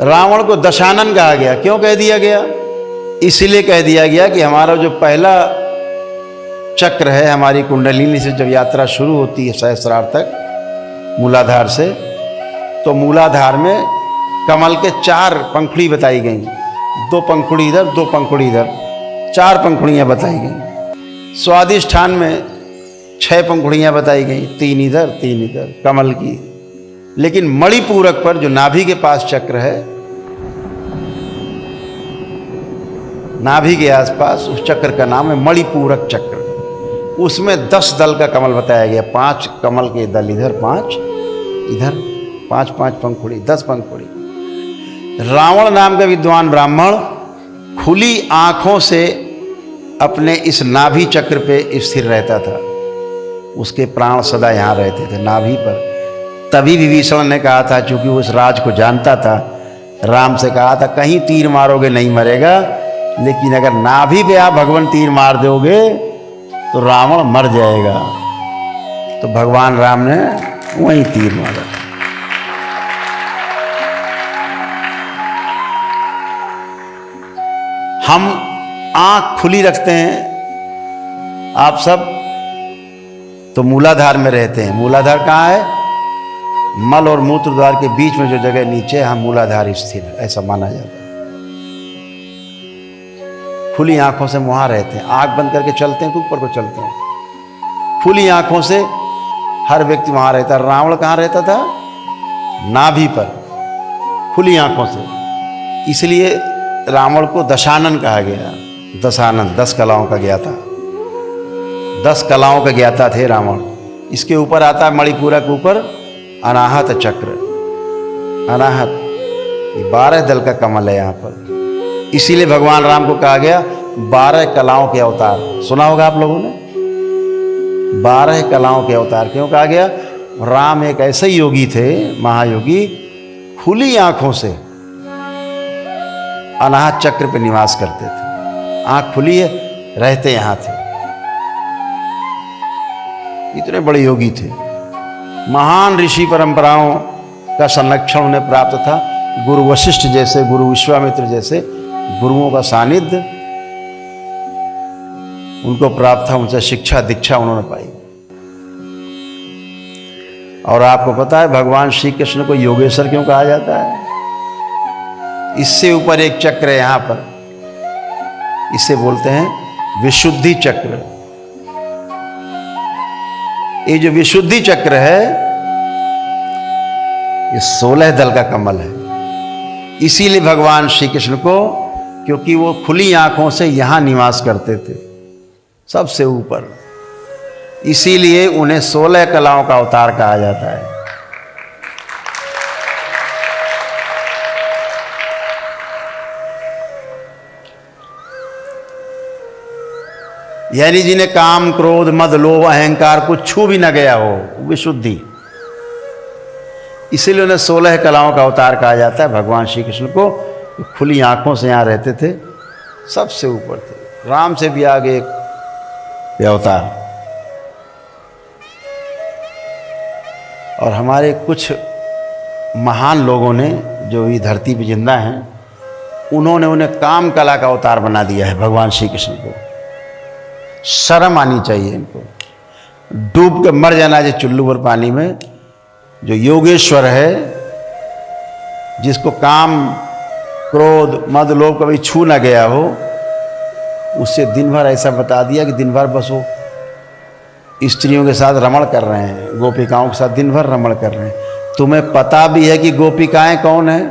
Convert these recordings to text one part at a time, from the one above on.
रावण को दशानन कहा गया। क्यों कह दिया गया? इसलिए कह दिया गया कि हमारा जो पहला चक्र है, हमारी कुंडलिनी से जब यात्रा शुरू होती है सहस्रार तक मूलाधार से, तो मूलाधार में कमल के 4 पंखुड़ी बताई गई। 2 पंखुड़ी इधर, 2 पंखुड़ी इधर, 4 पंखुड़ियाँ बताई गई। स्वादिष्ठान में 6 पंखुड़ियाँ बताई गई, 3 इधर 3 इधर कमल की। लेकिन मणिपूरक पर जो नाभि के पास चक्र है, नाभि के आसपास, उस चक्र का नाम है मणिपूरक चक्र। उसमें 10 दल का कमल बताया गया। 5 कमल के दल इधर, 5 इधर, 5 पंखुड़ी, 10 पंखुड़ी। रावण नाम का विद्वान ब्राह्मण खुली आंखों से अपने इस नाभि चक्र पे स्थिर रहता था। उसके प्राण सदा यहाँ रहते थे, नाभि पर। तभी विभीषण ने कहा था, चूंकि वो उस राज को जानता था, राम से कहा था कहीं तीर मारोगे नहीं मरेगा, लेकिन अगर नाभि पे आप भगवान तीर मार दोगे तो रावण मर जाएगा। तो भगवान राम ने वहीं तीर मारा। हम आंख खुली रखते हैं, आप सब तो मूलाधार में रहते हैं। मूलाधार कहाँ है? मल और मूत्र द्वार के बीच में जो जगह नीचे, हम मूलाधार स्थिर, ऐसा माना जाता है। खुली आंखों से वहां रहते हैं। आंख बंद करके चलते हैं तो ऊपर को चलते हैं। खुली आंखों से हर व्यक्ति वहां रहता है। रावण कहाँ रहता था? नाभि पर, खुली आंखों से। इसलिए रावण को दशानन कहा गया। दशानन, 10 कलाओं का ज्ञाता, 10 कलाओं का ज्ञाता थे रावण। इसके ऊपर आता है मणिपूरक के ऊपर अनाहत चक्र। अनाहत 12 दल का कमल है यहाँ पर। इसीलिए भगवान राम को कहा गया 12 कलाओं के अवतार। सुना होगा आप लोगों ने, 12 कलाओं के अवतार। क्यों कहा गया? राम एक ऐसे योगी थे, महायोगी, खुली आंखों से अनाहत चक्र पे निवास करते थे। आंख खुली है, रहते यहां थे। इतने बड़े योगी थे। महान ऋषि परंपराओं का संरक्षण उन्हें प्राप्त था। गुरु वशिष्ठ जैसे, गुरु विश्वामित्र जैसे गुरुओं का सानिध्य उनको प्राप्त था। उनसे शिक्षा दीक्षा उन्होंने पाई। और आपको पता है भगवान श्री कृष्ण को योगेश्वर क्यों कहा जाता है? इससे ऊपर एक चक्र है यहां पर, इसे बोलते हैं विशुद्धि चक्र। ये जो विशुद्धि चक्र है, ये 16 दल का कमल है। इसीलिए भगवान श्री कृष्ण को, क्योंकि वो खुली आंखों से यहां निवास करते थे, सबसे ऊपर, इसीलिए उन्हें 16 कलाओं का अवतार कहा जाता है। यानी जिन्हें काम, क्रोध, मद, लोभ, अहंकार कुछ छू भी न गया हो, विशुद्धि। इसीलिए उन्हें 16 कलाओं का अवतार कहा जाता है। भगवान श्री कृष्ण को खुली आंखों से यहाँ रहते थे, सबसे ऊपर थे। राम से भी आगे एक अवतार। और हमारे कुछ महान लोगों ने जो ये धरती पे जिंदा हैं, उन्होंने उन्हें काम कला का अवतार बना दिया है। भगवान श्री कृष्ण को शर्म आनी चाहिए इनको। डूब के मर जाना चाहिए चुल्लू भर पानी में। जो योगेश्वर है, जिसको काम, क्रोध, मद, लोभ कभी छू ना गया हो, उससे दिन भर ऐसा बता दिया कि दिन भर बस वो स्त्रियों के साथ रमण कर रहे हैं, गोपिकाओं के साथ दिन भर रमण कर रहे हैं। तुम्हें पता भी है कि गोपिकाएं कौन है?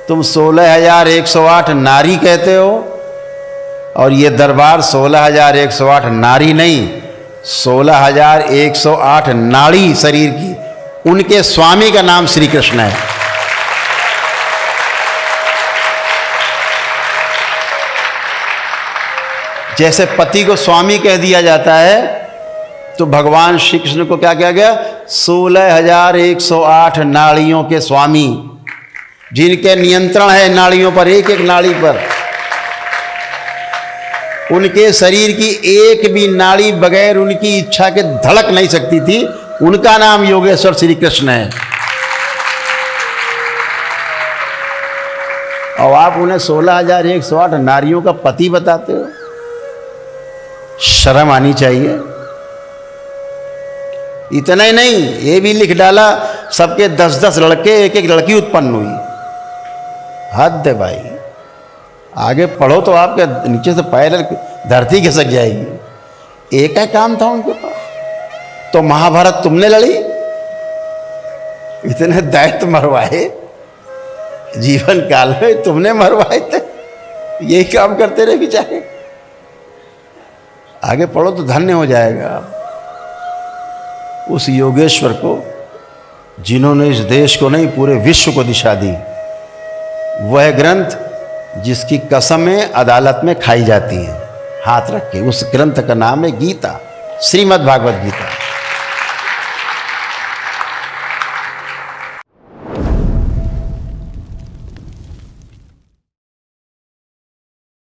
तुम 16,108 नारी कहते हो, और ये दरबार 16,108 नारी नहीं, 16,108 नाड़ी शरीर की। उनके स्वामी का नाम श्री कृष्ण है। जैसे पति को स्वामी कह दिया जाता है, तो भगवान श्री कृष्ण को क्या कहा गया? 16,108 नाड़ियों के स्वामी, जिनके नियंत्रण है नाड़ियों पर, एक एक नाड़ी पर। उनके शरीर की एक भी नाड़ी बगैर उनकी इच्छा के धड़क नहीं सकती थी। उनका नाम योगेश्वर श्री कृष्ण है। और आप उन्हें 16,108 नारियों का पति बताते हो। शर्म आनी चाहिए। इतना ही नहीं, ये भी लिख डाला सबके 10-10 लड़के, एक एक लड़की उत्पन्न हुई। हद है भाई। आगे पढ़ो तो आपके नीचे से पैर धरती खिसक जाएगी। एक ही काम था उनके पास। तो महाभारत तुमने लड़ी, इतने दैत्य मरवाए जीवन काल में, तुमने मरवाए थे। यही काम करते रहे बेचारे। आगे पढ़ो तो धन्य हो जाएगा। उस योगेश्वर को, जिन्होंने इस देश को नहीं पूरे विश्व को दिशा दी, वह ग्रंथ जिसकी कसमें अदालत में खाई जाती हैं हाथ रख के, उस ग्रंथ का नाम है गीता, श्रीमद् भागवत गीता।